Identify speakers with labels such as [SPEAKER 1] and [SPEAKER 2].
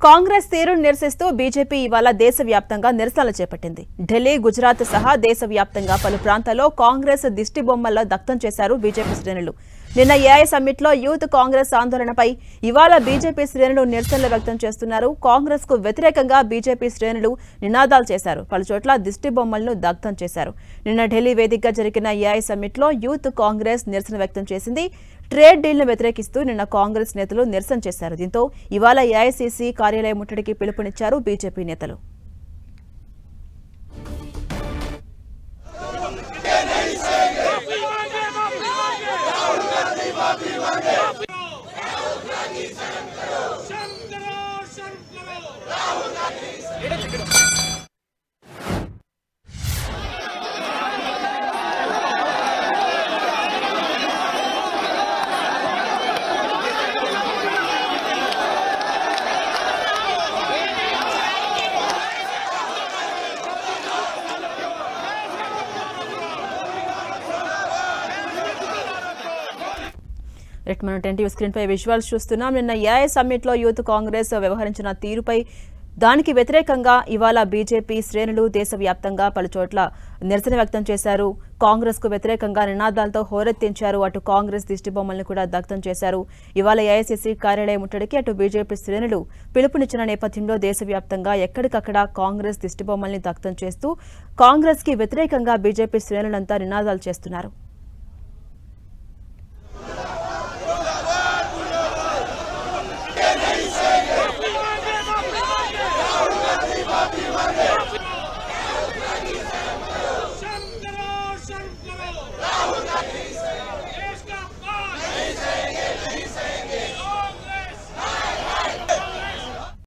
[SPEAKER 1] కాంగ్రెస్ తీరును నిరసిస్తూ బీజేపీ ఇవాళ దేశవ్యాప్తంగా నిరసనలు చేపట్టింది. ఢిల్లీ, గుజరాత్ సహా దేశవ్యాప్తంగా పలు ప్రాంతాల్లో కాంగ్రెస్ దిష్టి బొమ్మల్లో దగ్ధం చేశారు బీజేపీ శ్రేణులు. నిన్న ఏఐ సమ్మిట్ లో యూత్ కాంగ్రెస్ ఆందోళనపై ఇవాళ బీజేపీ శ్రేణులు నిరసనలు వ్యక్తం చేస్తున్నారు. కాంగ్రెస్ కు వ్యతిరేకంగా బీజేపీ శ్రేణులు నినాదాలు చేశారు. పలుచోట్ల దిష్టి బొమ్మలను దగ్ధం చేశారు. నిన్న ఢిల్లీ వేదికగా జరిగిన ఏఐ సమ్మిట్ లో యూత్ కాంగ్రెస్ నిరసన వ్యక్తం చేసింది. ట్రేడ్ డీల్ను వ్యతిరేకిస్తూ నిన్న కాంగ్రెస్ నేతలు నిరసన చేశారు. దీంతో ఇవాళ ఏఐసీసీ కార్యాలయం ముట్టడికి పిలుపునిచ్చారు బీజేపీ నేతలు. మనం 10 స్క్రీన్ పై విజువల్స్ చూస్తున్నాం. నిన్న ఏఐ సమ్మిట్ లో యూత్ కాంగ్రెస్ వ్యవహరించిన తీరుపై దానికి వ్యతిరేకంగా ఇవాళ బీజేపీ శ్రేణులు దేశవ్యాప్తంగా పలుచోట్ల నిరసన వ్యక్తం చేశారు. కాంగ్రెస్ కు వ్యతిరేకంగా నినాదాలతో హోరెత్తించారు. అటు కాంగ్రెస్ దిష్టి బొమ్మలను కూడా దగ్ధం చేశారు. ఇవాళ ఏఐసీసీ కార్యాలయం ముట్టడికి అటు బీజేపీ శ్రేణులు పిలుపునిచ్చిన నేపథ్యంలో దేశవ్యాప్తంగా ఎక్కడికక్కడ కాంగ్రెస్ దిష్టి బొమ్మల్ని దగ్ధం చేస్తూ కాంగ్రెస్ కి వ్యతిరేకంగా బీజేపీ శ్రేణులంతా నినాదాలు చేస్తున్నారు.